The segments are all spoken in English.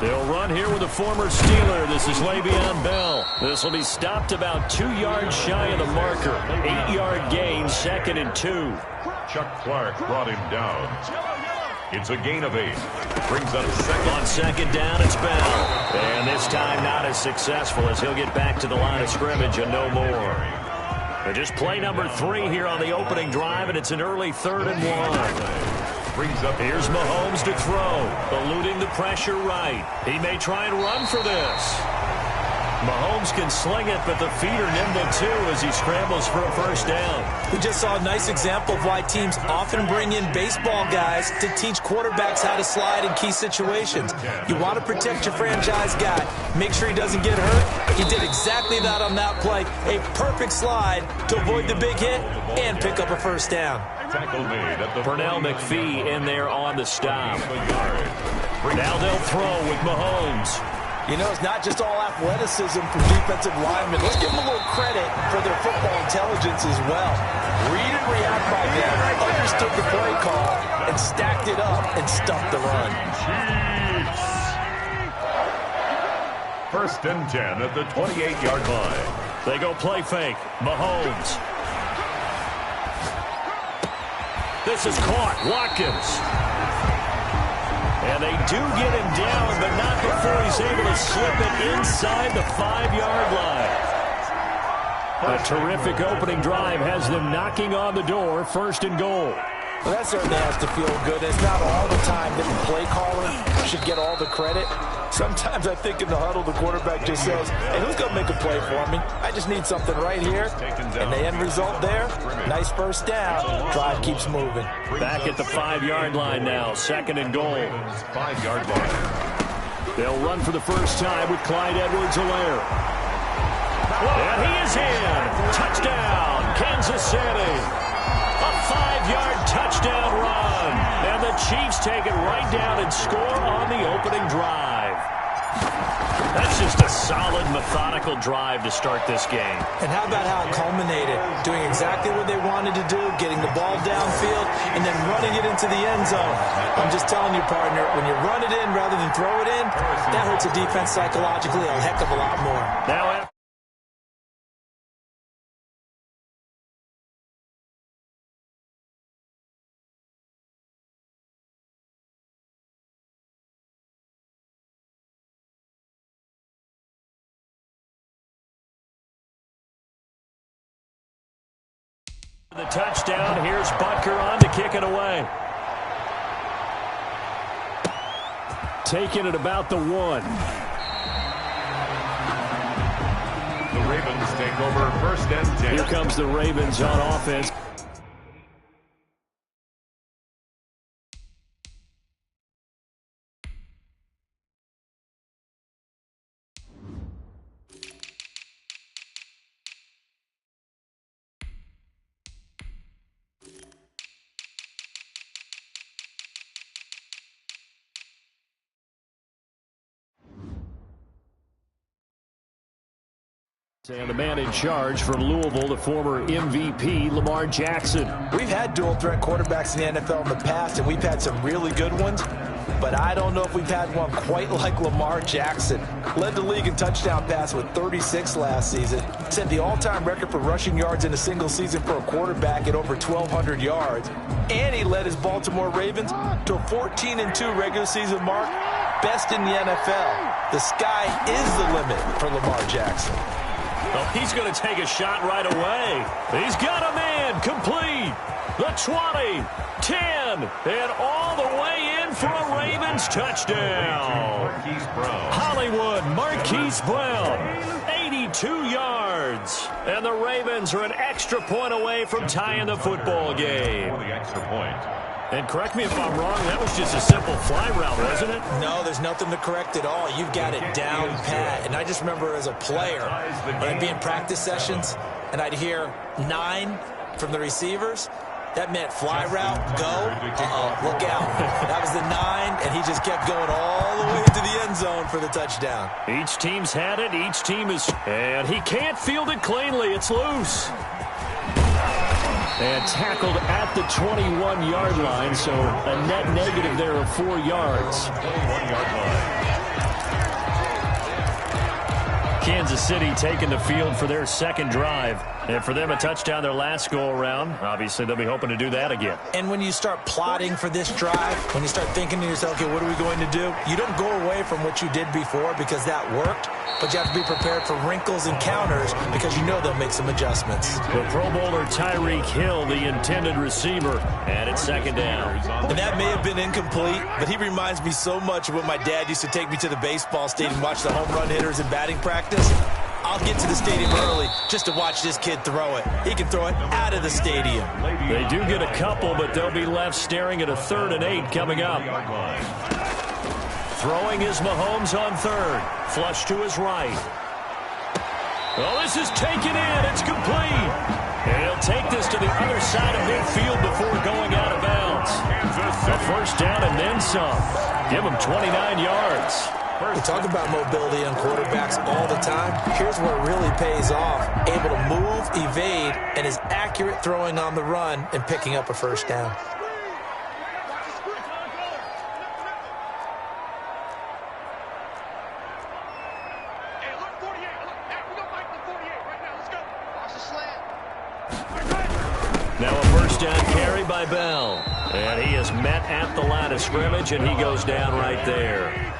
They'll run here with a former Steeler. This is Le'Veon Bell. This will be stopped about 2 yards shy of the marker. 8-yard gain, 2nd and 2. Chuck Clark brought him down. It's a gain of 8. Brings up second. On 2nd down, it's Bell. And this time not as successful as he'll get back to the line of scrimmage and no more. But just play number 3 here on the opening drive, and it's an early 3rd and 1. Here's Mahomes to throw, eluding the pressure right. He may try and run for this. Mahomes can sling it, but the feet are nimble too as he scrambles for a first down. We just saw a nice example of why teams often bring in baseball guys to teach quarterbacks how to slide in key situations. You want to protect your franchise guy. Make sure he doesn't get hurt. He did exactly that on that play. A perfect slide to avoid the big hit and pick up a first down. Pernell McPhee in there on the stop. Now they'll throw with Mahomes. You know, it's not just all athleticism from defensive linemen. Let's give them a little credit for their football intelligence as well. Read and react by them, understood the play call, and stacked it up and stuffed the run. First and 10 at the 28-yard line. They go play fake. Mahomes. This is caught. Watkins. And they do get him down, but not before he's able to slip it inside the 5-yard line. A terrific opening drive has them knocking on the door, 1st and goal. Well, that certainly has to feel good. It's not all the time that the play caller should get all the credit. Sometimes I think in the huddle, the quarterback just says, hey, who's going to make a play for me? I just need something right here. And the end result there, nice first down. Drive keeps moving. Back at the 5-yard line now, 2nd and goal. 5-yard line. They'll run for the first time with Clyde Edwards-Helaire. And he is in. Touchdown, Kansas City. A 5-yard touchdown run. And the Chiefs take it right down and score on the opening drive. That's just a solid, methodical drive to start this game. And how about how it culminated? Doing exactly what they wanted to do, getting the ball downfield, and then running it into the end zone. I'm just telling you, partner, when you run it in rather than throw it in, that hurts a defense psychologically a heck of a lot more. Now, the touchdown, here's Butker on to kick it away. Taking it about the 1. The Ravens take over 1st and 10. Here comes the Ravens on offense. And the man in charge from Louisville, the former MVP, Lamar Jackson. We've had dual-threat quarterbacks in the NFL in the past, and we've had some really good ones. But I don't know if we've had one quite like Lamar Jackson. Led the league in touchdown pass with 36 last season. Set the all-time record for rushing yards in a single season for a quarterback at over 1,200 yards. And he led his Baltimore Ravens to a 14-2 regular season mark. Best in the NFL. The sky is the limit for Lamar Jackson. Well, he's going to take a shot right away. He's got a man complete. The 20, 10, and all the way in for a Ravens touchdown. Hollywood Marquise Brown, 82 yards. And the Ravens are an extra point away from tying the football game. For the extra point. And correct me if I'm wrong, that was just a simple fly route, wasn't it? No, there's nothing to correct at all. You've got it down pat. And I just remember as a player, when I'd be in practice sessions, and I'd hear 9 from the receivers, that meant fly route, go, look out. That was the 9, and he just kept going all the way to the end zone for the touchdown. Each team's had it, each team is, and he can't field it cleanly, it's loose. And tackled at the 21-yard line, so a net negative there of 4 yards. 21-yard line. Kansas City taking the field for their second drive. And for them, a touchdown their last go-around. Obviously, they'll be hoping to do that again. And when you start plotting for this drive, when you start thinking to yourself, okay, what are we going to do? You don't go away from what you did before because that worked, but you have to be prepared for wrinkles and counters because you know they'll make some adjustments. The Pro Bowler Tyreek Hill, the intended receiver, and it's second down. And that may have been incomplete, but he reminds me so much of when my dad used to take me to the baseball stadium, watch the home run hitters in batting practice. I'll get to the stadium early just to watch this kid throw it. He can throw it out of the stadium. They do get a couple, but they'll be left staring at a 3rd and 8 coming up. Throwing is Mahomes on third. Flush to his right. Oh, this is taken in. It's complete. And he'll take this to the other side of midfield before going out of bounds. A first down and then some. Give him 29 yards. We talk about mobility on quarterbacks all the time. Here's where it really pays off. Able to move, evade, and is accurate throwing on the run and picking up a first down. Now a first down carry by Bell. And he is met at the line of scrimmage, and he goes down right there.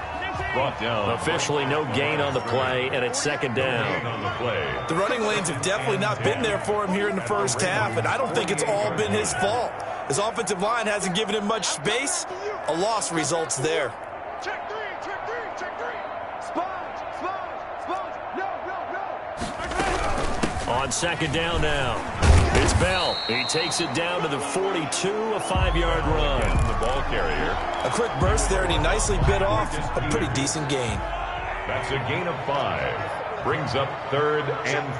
Brought down. Officially no gain on the play, and it's second down. On the play. The running lanes have definitely not been there for him here in the first half, and I don't think it's all been his fault. His offensive line hasn't given him much space. A loss results there. Check three, check three, check three. Sponge, no. On second down now. It's Bell. He takes it down to the 42, a 5-yard run. The ball carrier. A quick burst there, and he nicely bit off a pretty decent gain. That's a gain of 5. Brings up 3rd and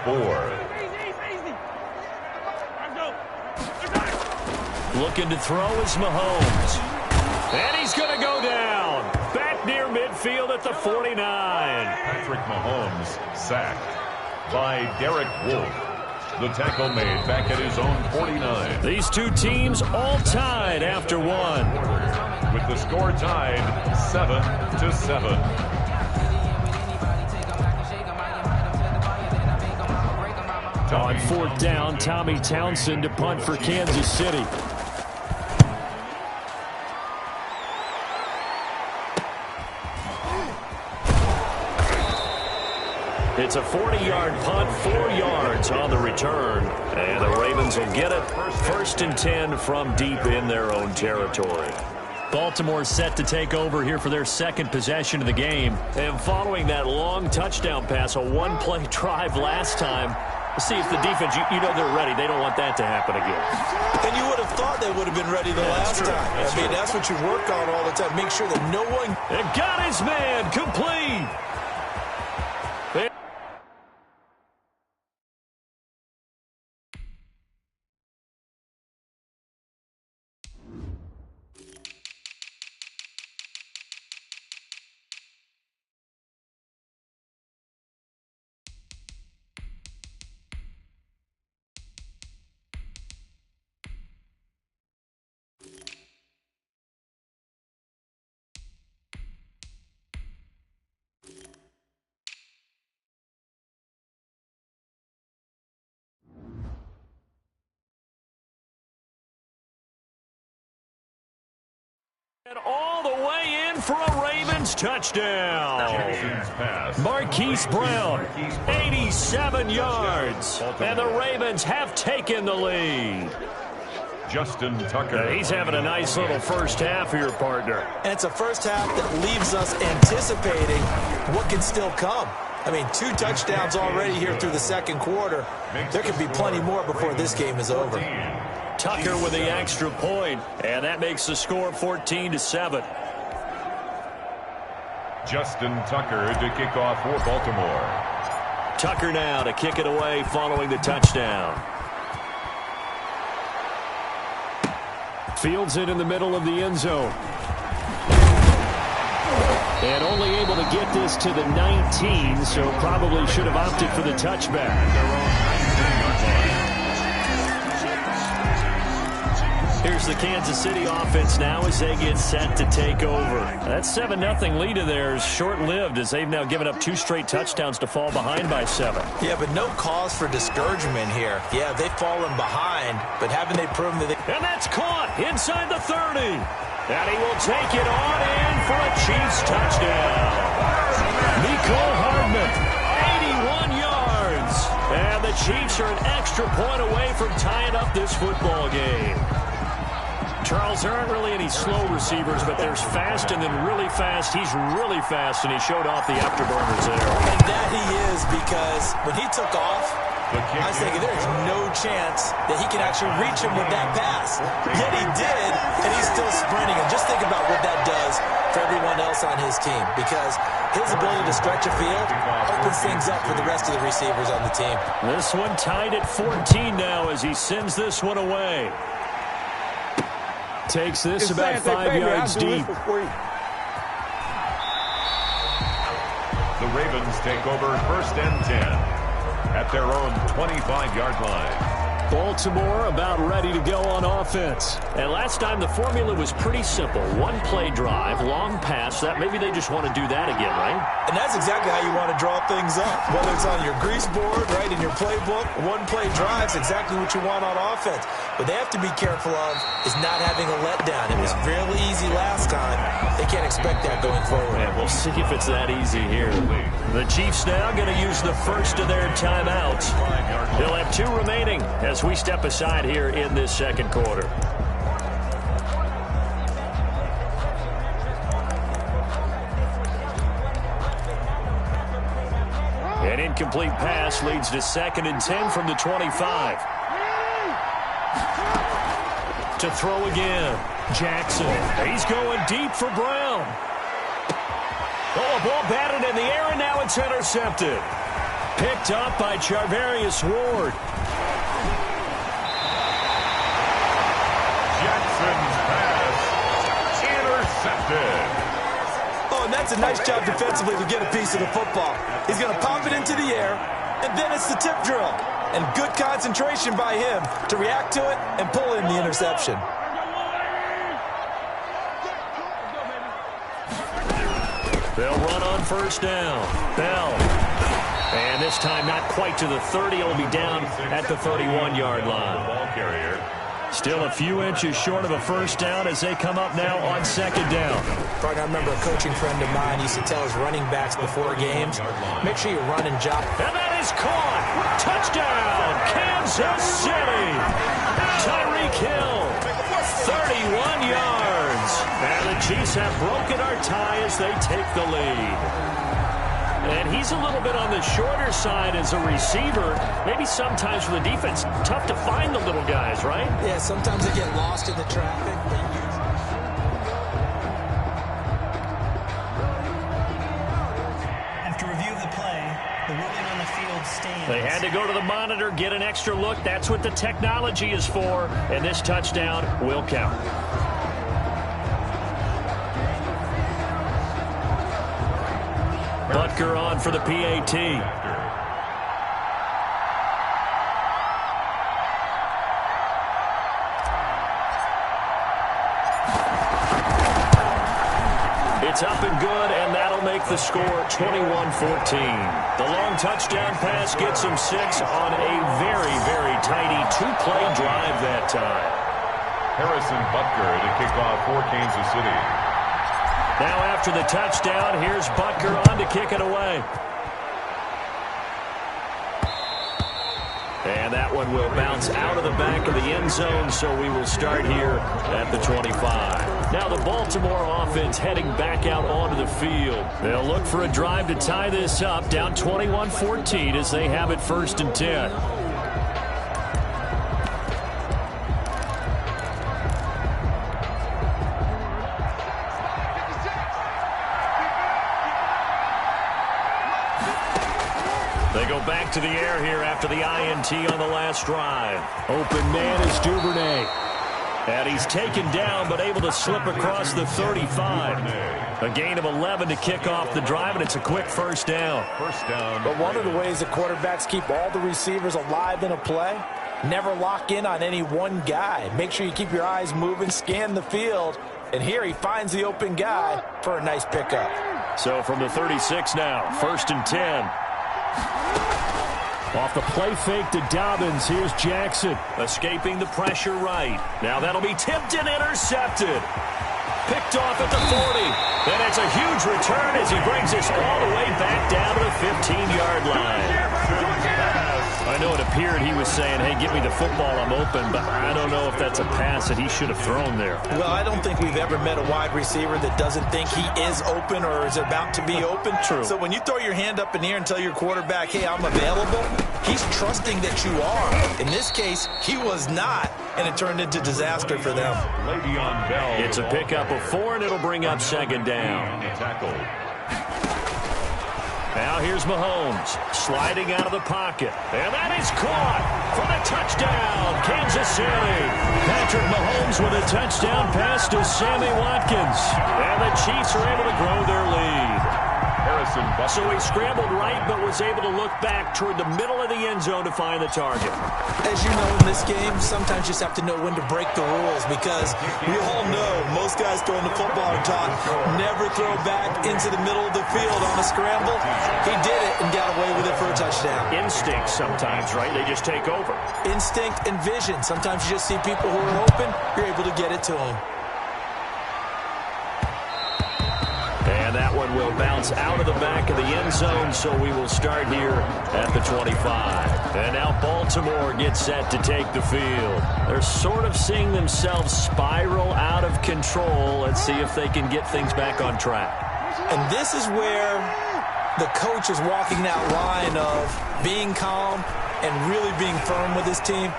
4. Looking to throw is Mahomes. And he's going to go down. Back near midfield at the 49. Patrick Mahomes sacked by Derek Wolfe. The tackle made back at his own 49. These two teams all tied after one. With the score tied 7-7. On 4th down, Tommy Townsend to punt for Kansas City. It's a 40-yard punt, 4 yards on the return. And the Ravens will get it. 1st and 10 from deep in their own territory. Baltimore set to take over here for their second possession of the game. And following that long touchdown pass, a one-play drive last time, let's see if the defense, you know they're ready. They don't want that to happen again. And you would have thought they would have been ready the last time. I mean, that's what you work on all the time. Make sure that no one... And got his man complete. And all the way in for a Ravens touchdown. Marquise Brown, 87 yards. And the Ravens have taken the lead. Justin Tucker. He's having a nice little first half here, partner. And it's a first half that leaves us anticipating what can still come. I mean, 2 touchdowns already here through the second quarter. There could be plenty more before this game is over. Tucker with the extra point, and that makes the score 14-7. Justin Tucker to kick off for Baltimore. Tucker now to kick it away following the touchdown. Fields it in the middle of the end zone. And only able to get this to the 19, so probably should have opted for the touchback. Here's the Kansas City offense now as they get set to take over. That 7-0 lead of theirs short-lived as they've now given up 2 straight touchdowns to fall behind by 7. Yeah, but no cause for discouragement here. Yeah, they've fallen behind, but haven't they proven that they... And that's caught inside the 30. And he will take it on in for a Chiefs touchdown. Nico Hardman, 81 yards. And the Chiefs are an extra point away from tying up this football game. Charles, there aren't really any slow receivers, but there's fast and then really fast. He's really fast, and he showed off the afterburners there. And that he is, because when he took off, I was thinking there's no chance that he can actually reach him with that pass. Yet he did, and he's still sprinting. And just think about what that does for everyone else on his team, because his ability to stretch a field opens things up for the rest of the receivers on the team. This one tied at 14 now as he sends this one away. Takes this about 5 yards deep. The Ravens take over 1st and 10 at their own 25-yard line. Baltimore about ready to go on offense. And last time the formula was pretty simple. 1-play drive, long pass. That maybe they just want to do that again, right? And that's exactly how you want to draw things up. Whether it's on your grease board, right, in your playbook, 1-play drive's exactly what you want on offense. What they have to be careful of is not having a letdown. It was really easy last time. They can't expect that going forward. And we'll see if it's that easy here. The Chiefs now going to use the first of their timeouts. They'll have 2 remaining as we step aside here in this second quarter. An incomplete pass leads to 2nd and 10 from the 25. To throw again. Jackson. He's going deep for Brown. Oh, a ball batted in the air, and now it's intercepted. Picked up by Charvarius Ward. Jackson's pass intercepted. Oh, and that's a nice job defensively to get a piece of the football. He's going to pop it into the air, and then it's the tip drill. And good concentration by him to react to it and pull in the interception. They'll run on 1st down. Bell. And this time not quite to the 30. It'll be down at the 31-yard line. Ball carrier. Still a few inches short of a 1st down as they come up now on 2nd down. Partner, I remember a coaching friend of mine used to tell his running backs before games, make sure you run and jog. And that is caught. Touchdown, Kansas City. Tyreek Hill, 31 yards. And the Chiefs have broken our tie as they take the lead. And he's a little bit on the shorter side as a receiver. Maybe sometimes for the defense, tough to find the little guys, right? Yeah, sometimes they get lost in the traffic. After review of the play, the ruling on the field stands. They had to go to the monitor, get an extra look. That's what the technology is for. And this touchdown will count. Butker on for the PAT. It's up and good, and that'll make the score 21-14. The long touchdown pass gets him 6 on a very, very tidy 2-play drive that time. Harrison Butker to kick off for Kansas City. Now after the touchdown, here's Butker on to kick it away. And that one will bounce out of the back of the end zone, so we will start here at the 25. Now the Baltimore offense heading back out onto the field. They'll look for a drive to tie this up, down 21-14 as they have it 1st and 10. They go back to the air here after the INT on the last drive. Open man is Duvernay. And he's taken down but able to slip across the 35. A gain of 11 to kick off the drive, and it's a quick 1st down. First down. But one of the ways that quarterbacks keep all the receivers alive in a play Never lock in on any one guy. Make sure you keep your eyes moving, scan the field. And here he finds the open guy for a nice pickup. So from the 36 now, 1st and 10. Off the play fake to Dobbins. Here's Jackson. Escaping the pressure right. Now that'll be tipped and intercepted. Picked off at the 40. And it's a huge return as he brings us all the way back down to the 15-yard line. I know it appeared he was saying, hey, give me the football, I'm open, but I don't know if that's a pass that he should have thrown there. Well, I don't think we've ever met a wide receiver that doesn't think he is open or is about to be open. True. So when you throw your hand up in the air and tell your quarterback, hey, I'm available, he's trusting that you are. In this case, he was not, and it turned into disaster for them. Le'Veon Bell. It's a pickup of 4, and it'll bring up 2nd down. Tackle. Now here's Mahomes, sliding out of the pocket. And that is caught for the touchdown, Kansas City. Patrick Mahomes with a touchdown pass to Sammy Watkins. And the Chiefs are able to grow their lead. So he scrambled right, but was able to look back toward the middle of the end zone to find the target. As you know, in this game, sometimes you just have to know when to break the rules, because we all know most guys throwing the football are taught never throw back into the middle of the field on a scramble. He did it and got away with it for a touchdown. Instinct sometimes, right? They just take over. Instinct and vision. Sometimes you just see people who are open, you're able to get it to them. And that one will bounce out of the back of the end zone, so we will start here at the 25. And now Baltimore gets set to take the field. They're sort of seeing themselves spiral out of control. Let's see if they can get things back on track. And this is where the coach is walking that line of being calm and really being firm with his team.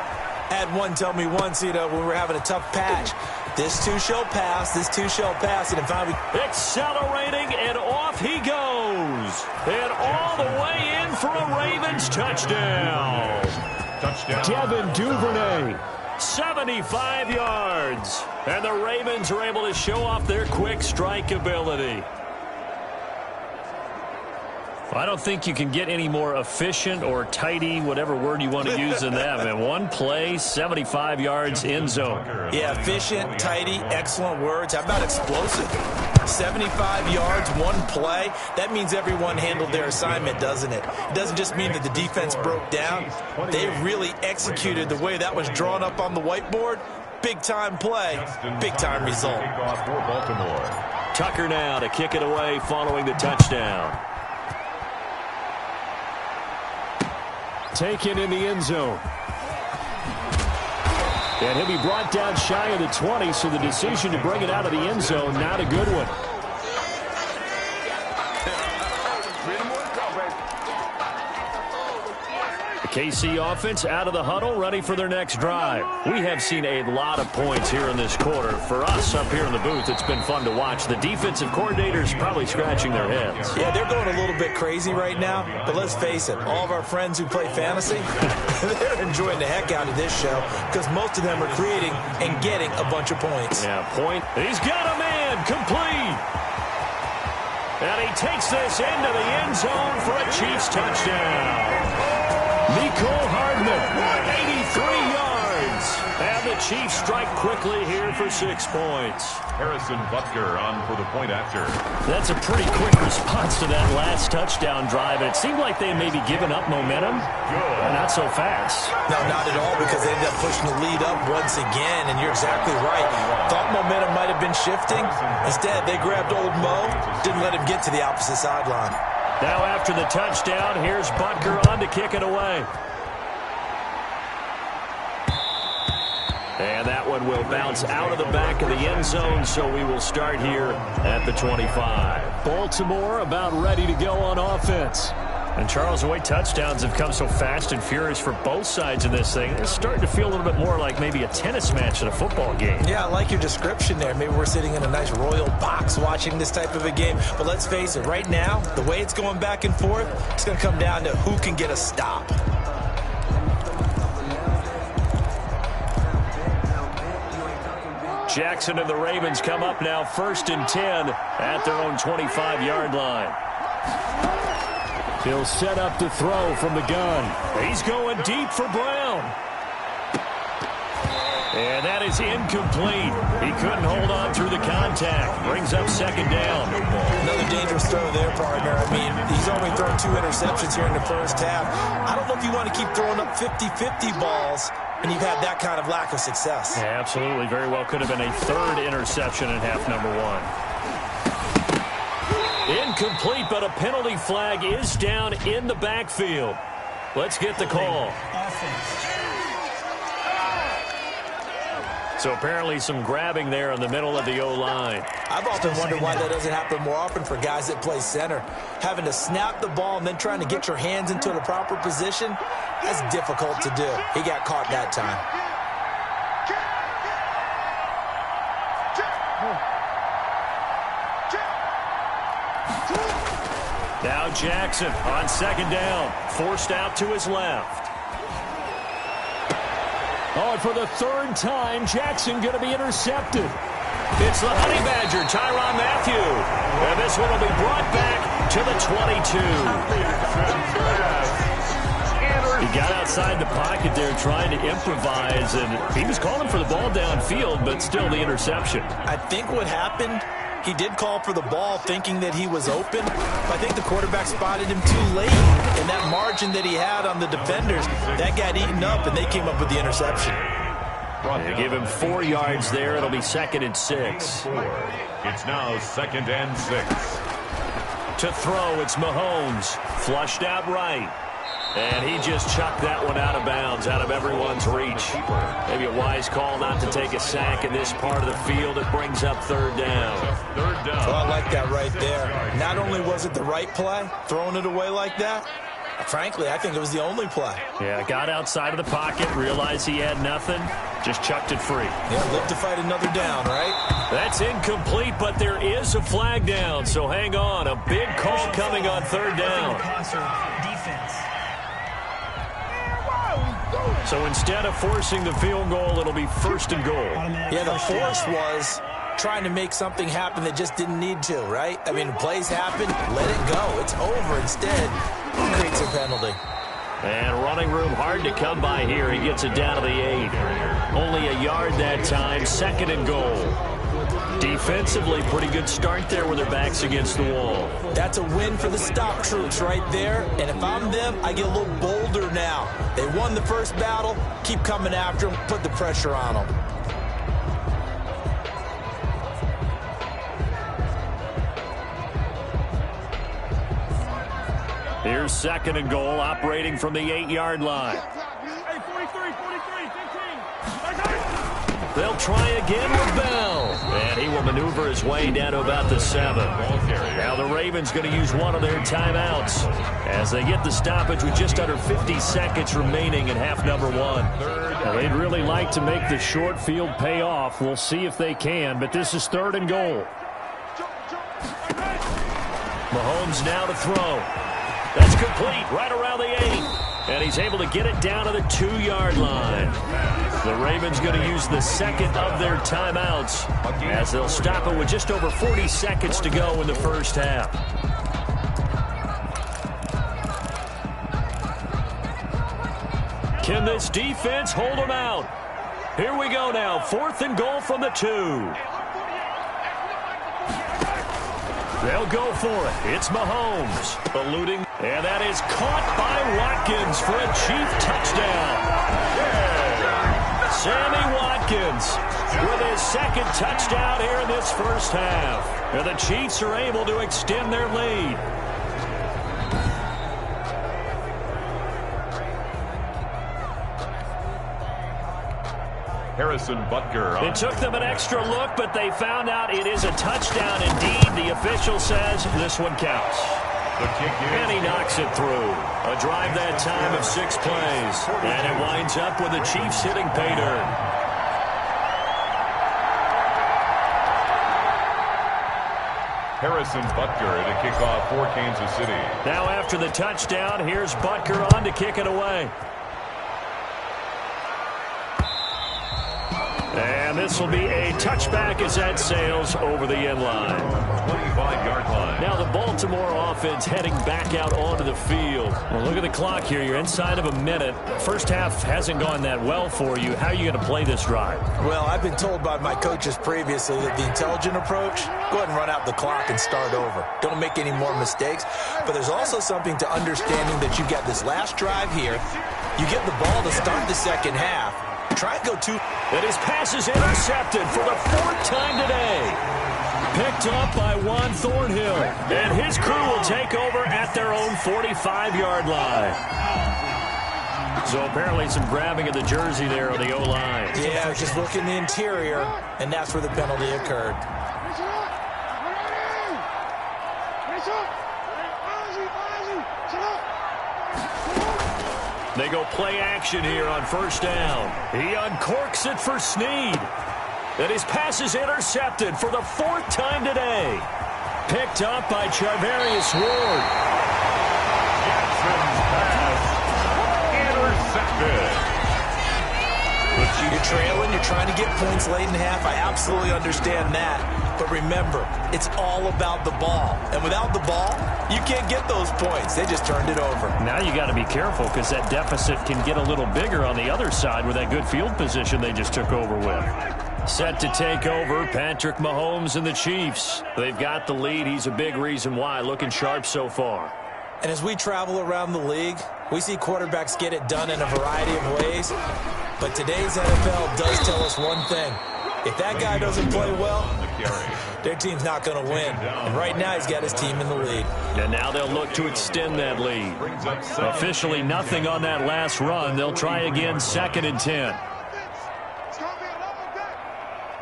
Had one tell me once, when we were having a tough patch, this too shall pass, this too shall pass, and finally accelerating, and off he goes. And all the way in for a Ravens touchdown. Devin Duvernay. 75 yards. And the Ravens are able to show off their quick strike ability. I don't think you can get any more efficient or tidy, whatever word you want to use in that. Man, one play, 75 yards in zone. Yeah, efficient, tidy, excellent words. How about explosive? 75 yards, one play. That means everyone handled their assignment, doesn't it? It doesn't just mean that the defense broke down. They really executed the way that was drawn up on the whiteboard. Big-time play, big-time result. Tucker now to kick it away following the touchdown. Taken in the end zone. And he'll be brought down shy of the 20, so the decision to bring it out of the end zone, not a good one. The KC offense out of the huddle, ready for their next drive. We have seen a lot of points here in this quarter. For us up here in the booth, it's been fun to watch. The defensive coordinators probably scratching their heads. Yeah, they're going a little bit crazy right now, but let's face it, all of our friends who play fantasy, they're enjoying the heck out of this show because most of them are creating and getting a bunch of points. Yeah, point. He's got a man, complete. And he takes this into the end zone for a Chiefs touchdown. Nicole Hardman, 83 yards. And the Chiefs strike quickly here for 6 points. Harrison Butker on for the point after. That's a pretty quick response to that last touchdown drive. And it seemed like they may be giving up momentum. Not so fast. No, not at all, because they ended up pushing the lead up once again. And you're exactly right. Thought momentum might have been shifting. Instead, they grabbed old Mo, didn't let him get to the opposite sideline. Now after the touchdown, here's Butker on to kick it away. And that one will bounce out of the back of the end zone, so we will start here at the 25. Baltimore about ready to go on offense. And Charles, the way touchdowns have come so fast and furious for both sides in this thing, it's starting to feel a little bit more like maybe a tennis match in a football game. Yeah, I like your description there. Maybe we're sitting in a nice royal box watching this type of a game. But let's face it, right now, the way it's going back and forth, it's going to come down to who can get a stop. Jackson and the Ravens come up now 1st and 10 at their own 25-yard line. He'll set up to throw from the gun. He's going deep for Brown. And that is incomplete. He couldn't hold on through the contact. Brings up second down. Another dangerous throw there, partner. I mean, he's only thrown 2 interceptions here in the first half. I don't know if you want to keep throwing up 50-50 balls and you've had that kind of lack of success. Yeah, absolutely. Very well could have been a 3rd interception in half number 1. Incomplete, but a penalty flag is down in the backfield. Let's get the call. So apparently some grabbing there in the middle of the O-line. I've often wondered why that doesn't happen more often for guys that play center. Having to snap the ball and then trying to get your hands into the proper position, that's difficult to do. He got caught that time. Now Jackson on second down, forced out to his left. Oh, and for the 3rd time, Jackson going to be intercepted. It's the Honey Badger, Tyrann Mathieu. And this one will be brought back to the 22. He got outside the pocket there trying to improvise, and he was calling for the ball downfield, but still the interception. I think what happened, he did call for the ball thinking that he was open, but I think the quarterback spotted him too late, and that margin that he had on the defenders, that got eaten up, and they came up with the interception. They give him 4 yards there. It'll be 2nd and 6. It's now 2nd and 6. To throw, it's Mahomes. Flushed out right. And he just chucked that one out of bounds, out of everyone's reach. Maybe a wise call not to take a sack in this part of the field. It brings up 3rd down. Well, I like that right there. Not only was it the right play, throwing it away like that, frankly, I think it was the only play. Yeah, got outside of the pocket, realized he had nothing, just chucked it free. Yeah, live to fight another down, right? That's incomplete, but there is a flag down, so hang on. A big call coming on 3rd down. So instead of forcing the field goal, it'll be 1st and goal. Yeah, the force was trying to make something happen that just didn't need to, right? I mean, plays happen, let it go. It's over. Instead, he creates a penalty. And running room hard to come by here. He gets it down to the 8. Only a yard that time, 2nd and goal. Defensively, pretty good start there with their backs against the wall. That's a win for the stop troops right there. And if I'm them, I get a little bolder now. They won the first battle. Keep coming after them. Put the pressure on them. Here's 2nd and goal, operating from the 8-yard line. Hey, 43, 15. They'll try again with Bell. And he will maneuver his way down to about the 7. Now the Ravens going to use one of their timeouts as they get the stoppage with just under 50 seconds remaining in half number 1. Well, they'd really like to make the short field pay off. We'll see if they can, but this is 3rd and goal. Mahomes now to throw. That's complete right around the 8. And he's able to get it down to the 2-yard line. The Ravens going to use the 2nd of their timeouts as they'll stop it with just over 40 seconds to go in the first half. Can this defense hold them out? Here we go now. 4th and goal from the 2. They'll go for it. It's Mahomes eluding. And that is caught by Watkins for a Chief touchdown. Sammy Watkins with his 2nd touchdown here in this first half. And the Chiefs are able to extend their lead. Harrison Butker. It took them an extra look, but they found out it is a touchdown indeed. The official says this one counts. The kick is, and he knocks it through. A drive that time of 6 plays. And it winds up with the Chiefs hitting pay dirt. Harrison Butker to kick off for Kansas City. Now after the touchdown, here's Butker on to kick it away. And And this will be a touchback as that sails over the end line. 25-yard line. Now the Baltimore offense heading back out onto the field. Well, look at the clock here. You're inside of a minute. First half hasn't gone that well for you. How are you going to play this drive? Well, I've been told by my coaches previously that the intelligent approach, go ahead and run out the clock and start over. Don't make any more mistakes. But there's also something to understanding that you got this last drive here. You get the ball to start the second half. Try and go two. And his pass is intercepted for the 4th time today. Picked up by Juan Thornhill. And his crew will take over at their own 45-yard line. So apparently some grabbing of the jersey there on the O-line. Yeah, just look in the interior, and that's where the penalty occurred. They go play action here on first down. He uncorks it for Snead. And his pass is intercepted for the 4th time today. Picked up by Charvarius Ward. Jackson's pass intercepted. You're trailing, you're trying to get points late in half. I absolutely understand that. But remember, it's all about the ball. And without the ball, you can't get those points. They just turned it over. Now you got to be careful because that deficit can get a little bigger on the other side with that good field position they just took over with. Set to take over, Patrick Mahomes and the Chiefs. They've got the lead. He's a big reason why. Looking sharp so far. And as we travel around the league, we see quarterbacks get it done in a variety of ways. But today's NFL does tell us one thing. If that guy doesn't play well, their team's not going to win. And right now he's got his team in the lead. And now they'll look to extend that lead. Officially nothing on that last run. They'll try again, 2nd and 10. It's going to be a long day.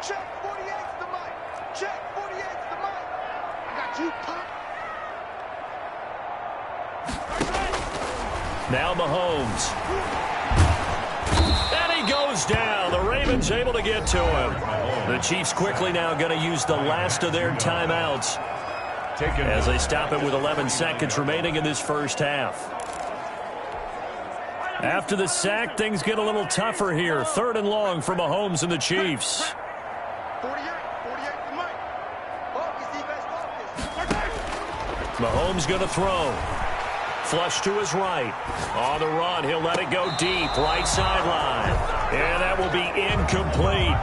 Check 48's the mic. Check 48's the mic. I got you, punk. Now Mahomes. And he goes down. The Ravens able to get to him. The Chiefs quickly now going to use the last of their timeouts as they stop it with 11 seconds remaining in this first half. After the sack, things get a little tougher here. 3rd and long for Mahomes and the Chiefs. 48 the mic. Focus, defense, focus. Mahomes going to throw. Flush to his right. On the run, he'll let it go deep. Right sideline. And that will be incomplete.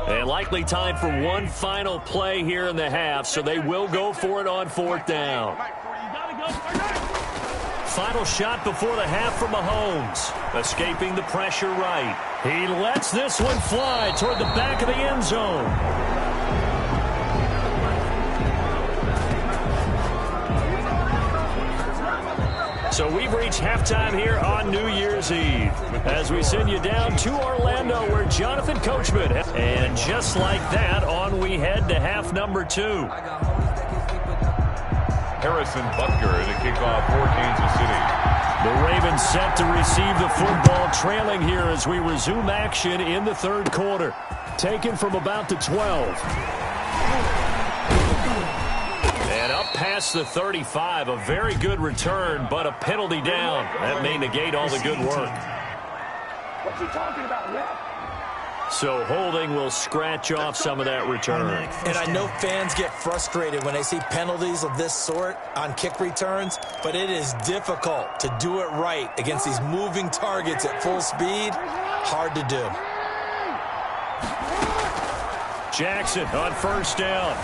And likely time for one final play here in the half, so they will go for it on 4th down. Final shot before the half for Mahomes. Escaping the pressure right. He lets this one fly toward the back of the end zone. So we've reached halftime here on New Year's Eve as we send you down to Orlando where Jonathan Coachman. And just like that, on we head to half number 2. Harrison Butker to kick off for Kansas City. The Ravens set to receive the football, trailing here as we resume action in the 3rd quarter. Taken from about the 12. And up past the 35, a very good return, but a penalty down. That may negate all the good work. What you talking about, Rep? So holding will scratch off some of that return. And I know fans get frustrated when they see penalties of this sort on kick returns, but it is difficult to do it right against these moving targets at full speed. Hard to do. Jackson on 1st down.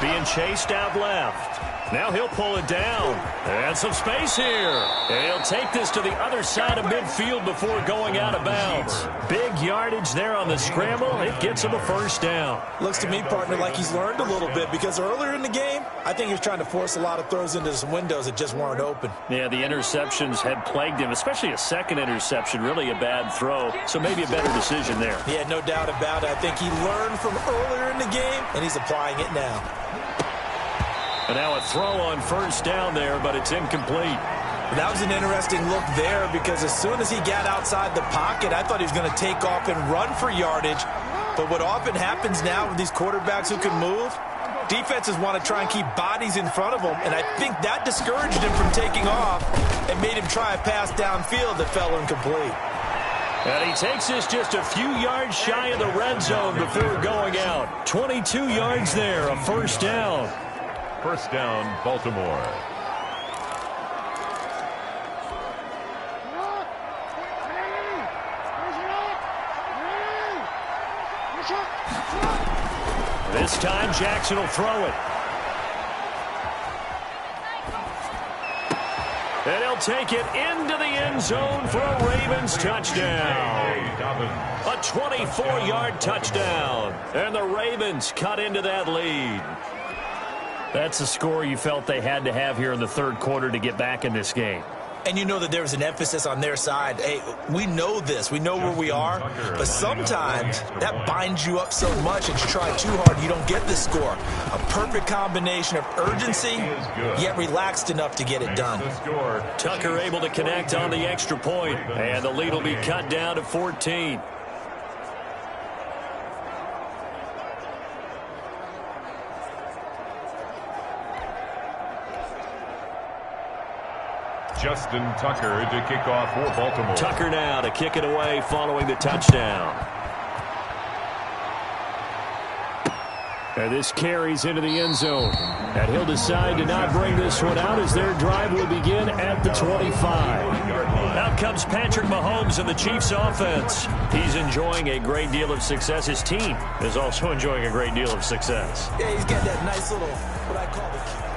Being chased out left. Now he'll pull it down. And some space here. And he'll take this to the other side of midfield before going out of bounds. Big yardage there on the scramble. It gets him a 1st down. Looks to me, partner, like he's learned a little bit because earlier in the game, I think he was trying to force a lot of throws into some windows that just weren't open. Yeah, the interceptions had plagued him, especially a 2nd interception, really a bad throw. So maybe a better decision there. Yeah, no doubt about it. I think he learned from earlier in the game, and he's applying it now. And now a throw on 1st down there, but it's incomplete. That was an interesting look there because as soon as he got outside the pocket, I thought he was going to take off and run for yardage. But what often happens now with these quarterbacks who can move, defenses want to try and keep bodies in front of them, and I think that discouraged him from taking off and made him try a pass downfield that fell incomplete. And he takes this just a few yards shy of the red zone before going out. 22 yards there, a first down. First down, Baltimore. This time, Jackson will throw it. And he'll take it into the end zone for a Ravens touchdown. A 24-yard touchdown. And the Ravens cut into that lead. That's a score you felt they had to have here in the third quarter to get back in this game. And you know that there was an emphasis on their side. Hey, we know this. We know where we are. But sometimes that binds you up so much that you try too hard, you don't get the score. A perfect combination of urgency, yet relaxed enough to get it done. Tucker able to connect on the extra point, and the lead will be cut down to 14. Justin Tucker to kick off for Baltimore. Tucker now to kick it away following the touchdown. And this carries into the end zone. And he'll decide to not bring this one out as their drive will begin at the 25. Out comes Patrick Mahomes and the Chiefs offense. He's enjoying a great deal of success. His team is also enjoying a great deal of success. Yeah, he's got that nice little, what I call the...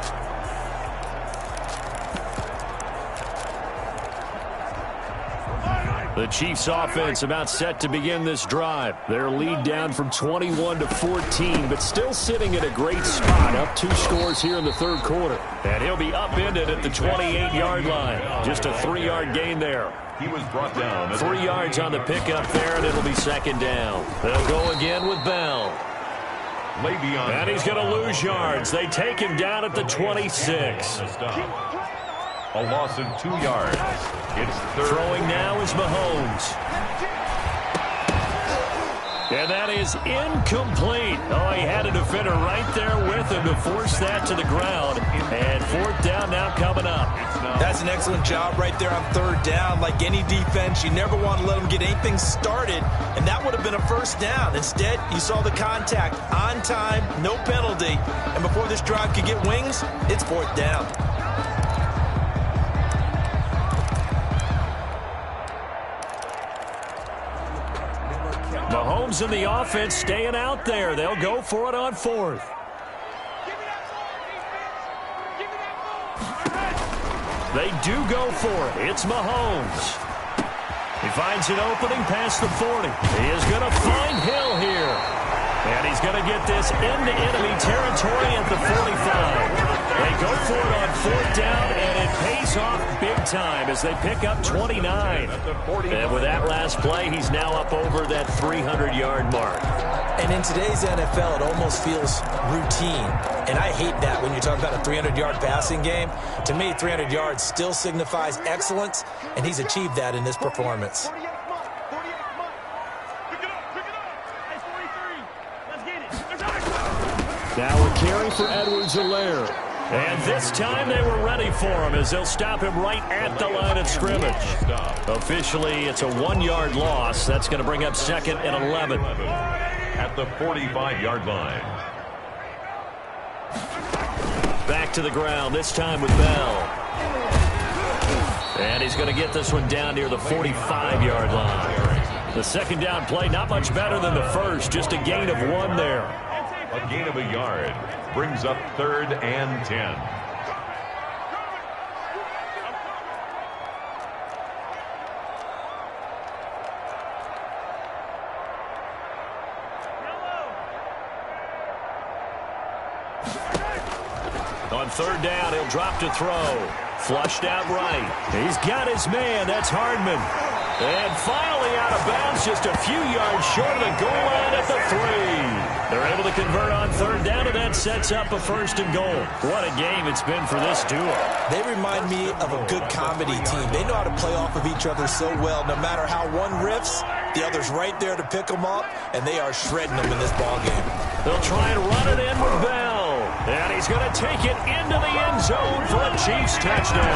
The Chiefs offense about set to begin this drive. Their lead down from 21 to 14, but still sitting at a great spot. Up 2 scores here in the third quarter. And he'll be upended at the 28-yard line. Just a 3-yard gain there. He was brought down. 3 yards on the pickup there, and it'll be second down. They'll go again with Bell. And he's going to lose yards. They take him down at the 26. A loss of 2 yards. It's third. Throwing now is Mahomes. And that is incomplete. Oh, he had a defender right there with him to force that to the ground. And fourth down now coming up. That's an excellent job right there on third down. Like any defense, you never want to let them get anything started, and that would have been a first down. Instead, you saw the contact on time, no penalty, and before this drive could get wings, it's fourth down. Mahomes and the offense staying out there. They'll go for it on fourth. They do go for it. It's Mahomes. He finds an opening past the 40. He is going to find Hill here. And he's going to get this into enemy territory at the 45. They go for it on fourth down, and it pays off big time as they pick up 29. And with that last play, he's now up over that 300-yard mark. And in today's NFL, it almost feels routine. And I hate that when you talk about a 300-yard passing game. To me, 300 yards still signifies excellence, and he's achieved that in this performance. Now a carry for Edwards-Helaire. And this time they were ready for him as they'll stop him right at the line of scrimmage. Officially, it's a 1-yard loss. That's going to bring up second and 11. At the 45-yard line. Back to the ground, this time with Bell. And he's going to get this one down near the 45-yard line. The second down play, not much better than the first, just a gain of 1 there. A gain of a yard brings up third and 10. On third down, he'll drop to throw. Flushed out right. He's got his man. That's Hardman. And finally out of bounds, just a few yards short of the goal line at the 3. They're able to convert on third down, and that sets up a first and goal. What a game it's been for this duo. They remind me of a good comedy team. They know how to play off of each other so well. No matter how one riffs, The other's right there to pick them up, and they are shredding them in this ballgame. They'll try and run it in with Bell. And he's going to take it into the end zone for a Chiefs touchdown.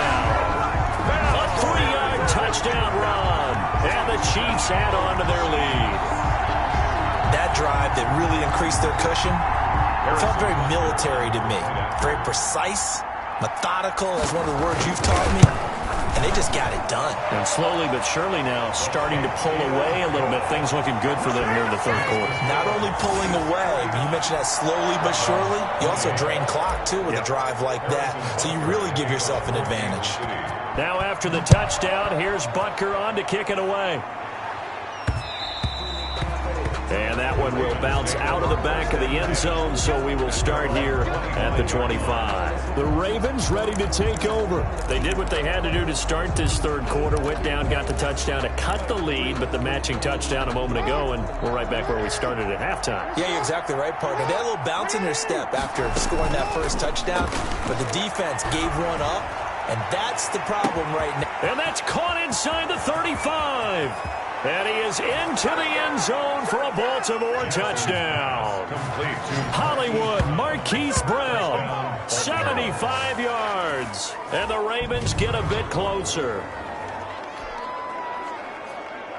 A 3-yard touchdown run. And the Chiefs add on to their lead. That drive that really increased their cushion felt very military to me. Very precise, methodical, that's one of the words you've taught me. And they just got it done. And slowly but surely now starting to pull away a little bit. Things looking good for them here in the third quarter. Not only pulling away, but you mentioned that slowly but surely. You also drain clock, too, with a drive like that. So you really give yourself an advantage. Now after the touchdown, here's Butker on to kick it away. And that one will bounce out of the back of the end zone, so we will start here at the 25. The Ravens ready to take over. They did what they had to do to start this third quarter. Went down, got the touchdown to cut the lead, but the matching touchdown a moment ago, and we're right back where we started at halftime. Yeah, you're exactly right, partner. They had a little bounce in their step after scoring that first touchdown, but the defense gave one up, and that's the problem right now. And that's caught inside the 35. And he is into the end zone for a Baltimore touchdown. Hollywood Marquise Brown, 75 yards. And the Ravens get a bit closer.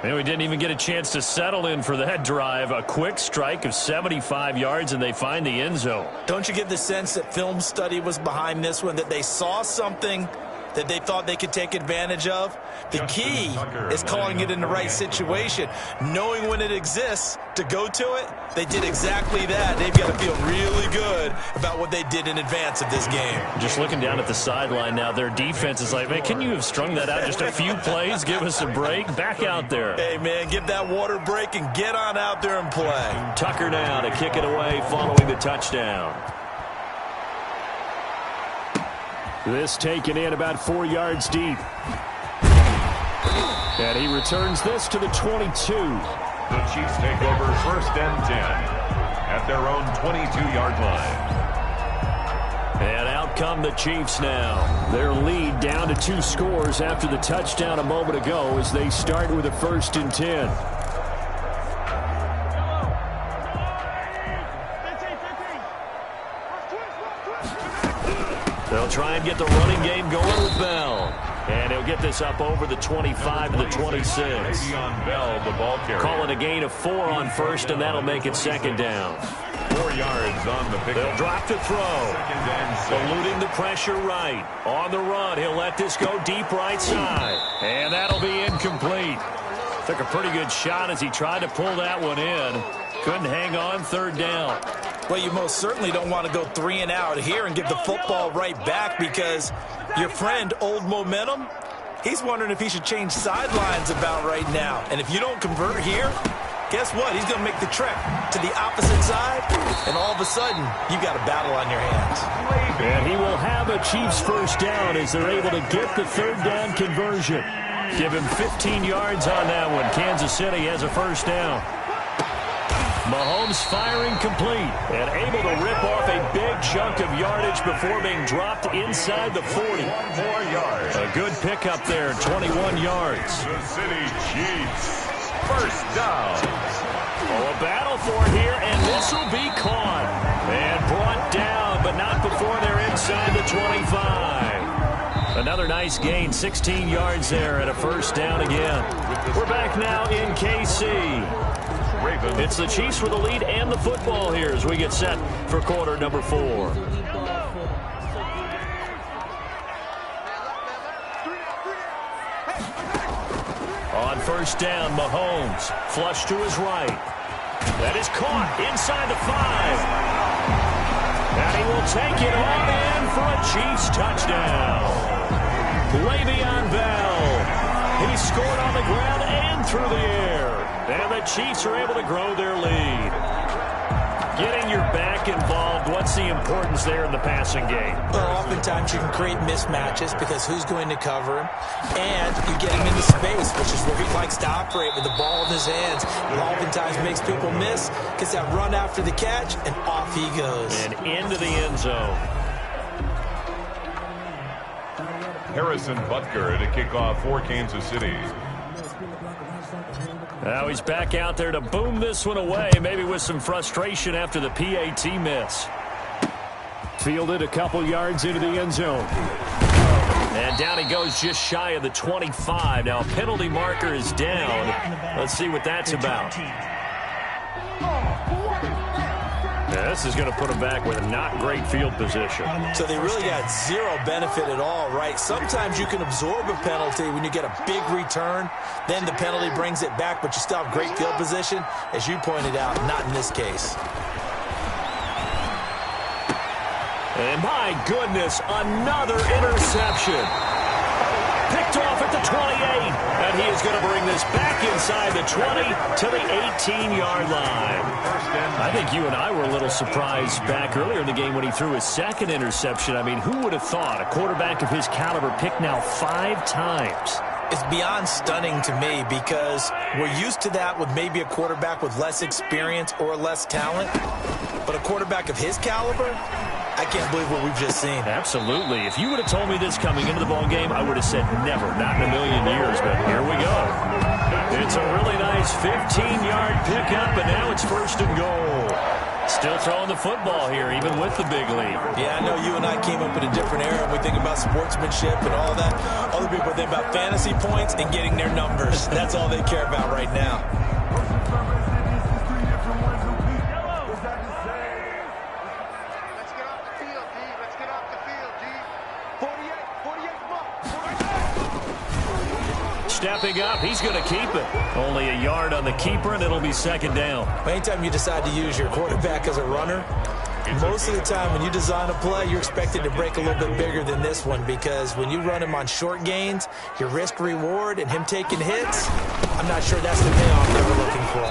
And we didn't even get a chance to settle in for that drive. A quick strike of 75 yards, and they find the end zone. Don't you get the sense that film study was behind this one, that they saw something that they thought they could take advantage of? The key is calling it in the right situation, knowing when it exists to go to it. They did exactly that. They've got to feel really good about what they did in advance of this game. Just looking down at the sideline now, their defense is like, man, can you have strung that out just a few plays? Give us a break. Back out there. Hey, man, get that water break and get on out there and play. Tucker now to kick it away following the touchdown. This taken in about 4 yards deep. And he returns this to the 22. The Chiefs take over 1st and 10 at their own 22-yard line. And out come the Chiefs now. Their lead down to 2 scores after the touchdown a moment ago as they start with a 1st and 10. They'll try and get the running game going with Bell. And he'll get this up over the 25 to the 26. On Bell, the ball carrier. Call it a gain of 4 on first, and that'll make it 2nd down. 4 yards on the pick. They'll drop to throw. Eluding the pressure right. On the run, he'll let this go deep right side. And that'll be incomplete. Took a pretty good shot as he tried to pull that one in. Couldn't hang on 3rd down. Well, you most certainly don't want to go 3 and out here and give the football right back, because your friend, Old Momentum, he's wondering if he should change sidelines about right now. And if you don't convert here, guess what? He's going to make the trek to the opposite side, and all of a sudden, you've got a battle on your hands. And he will have a Chiefs 1st down as they're able to get the 3rd down conversion. Give him 15 yards on that one. Kansas City has a 1st down. Mahomes firing complete and able to rip off a big chunk of yardage before being dropped inside the 40. 4 yards. A good pickup there, 21 yards. The City Chiefs. 1st down. Oh, a battle for it here, and this will be caught. And brought down, but not before they're inside the 25. Another nice gain, 16 yards there and a 1st down again. We're back now in KC. It's the Chiefs with the lead and the football here as we get set for quarter number 4. On 1st down, Mahomes flush to his right. That is caught inside the 5. And he will take it on in for a Chiefs touchdown. Le'Veon Bell. He scored on the ground and through the air. And the Chiefs are able to grow their lead. Getting your back involved, what's the importance there in the passing game? Well, oftentimes you can create mismatches because who's going to cover him? And you get him into space, which is where he likes to operate with the ball in his hands. It oftentimes makes people miss, gets that run after the catch, and off he goes. And into the end zone. Harrison Butker to kick off for Kansas City. Now he's back out there to boom this one away, maybe with some frustration after the PAT miss. Fielded a couple yards into the end zone. And down he goes just shy of the 25. Now a penalty marker is down. Let's see what that's about. Yeah, this is going to put him back with a not great field position. So they really got zero benefit at all, right? Sometimes you can absorb a penalty when you get a big return. Then the penalty brings it back, but you still have great field position. As you pointed out, not in this case. And my goodness, another interception. Picked off at the 28. And he is going to bring this back inside the 20 to the 18-yard line. I think you and I were a little surprised back earlier in the game when he threw his second interception. I mean, who would have thought a quarterback of his caliber picked now 5 times? It's beyond stunning to me because we're used to that with maybe a quarterback with less experience or less talent. But a quarterback of his caliber, I can't believe what we've just seen. Absolutely. If you would have told me this coming into the ballgame, I would have said never, not in a million years, but here we go. It's a really nice 15-yard pickup, and now it's 1st and goal. Still throwing the football here, even with the big lead. Yeah, I know you and I came up in a different era, and we think about sportsmanship and all that. Other people think about fantasy points and getting their numbers. That's all they care about right now. Stepping up, he's going to keep it. Only a yard on the keeper, and it'll be 2nd down. Anytime you decide to use your quarterback as a runner, most of the time when you design a play, you're expected to break a little bit bigger than this one because when you run him on short gains, your risk-reward and him taking hits, I'm not sure that's the payoff they were looking for.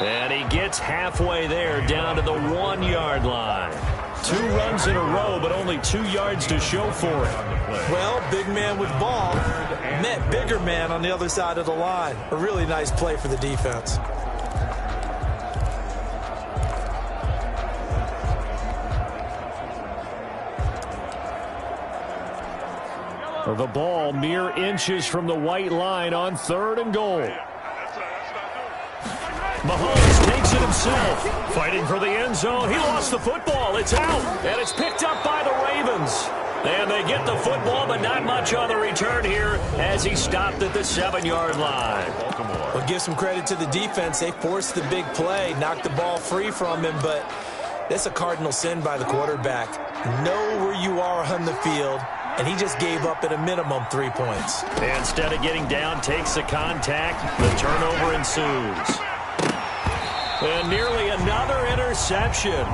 And he gets halfway there, down to the 1-yard line. 2 runs in a row, but only 2 yards to show for it. Well, big man with ball met bigger man on the other side of the line. A really nice play for the defense. The ball mere inches from the white line on 3rd and goal. Mahomes takes it himself. Fighting for the end zone. He lost the football. It's out. And it's picked up by the Ravens. And they get the football, but not much on the return here as he stopped at the 7-yard line. Well, give some credit to the defense. They forced the big play, knocked the ball free from him, but that's a cardinal sin by the quarterback. Know where you are on the field, and he just gave up at a minimum 3 points. And instead of getting down, takes the contact. The turnover ensues. And nearly another interception.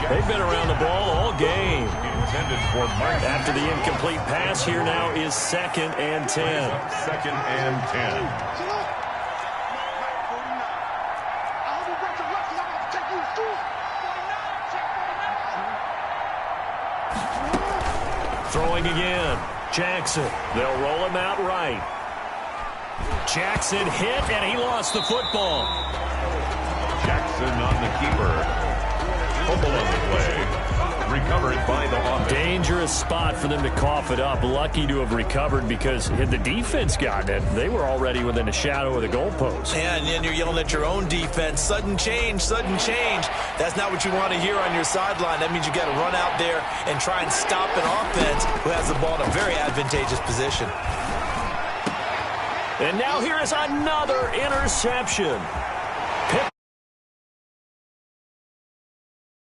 They've been around the ball all game. After the incomplete pass, here now is 2nd and 10. 2nd and 10. Throwing again. Jackson. They'll roll him out right. Jackson hit, and he lost the football. Jackson on the keeper. Fumble on the play. Recovered by the offense. Dangerous spot for them to cough it up. Lucky to have recovered because had the defense gotten it, they were already within a shadow of the goalpost. Yeah, and then you're yelling at your own defense. Sudden change, sudden change. That's not what you want to hear on your sideline. That means you got to run out there and try and stop an offense who has the ball in a very advantageous position. And now here is another interception.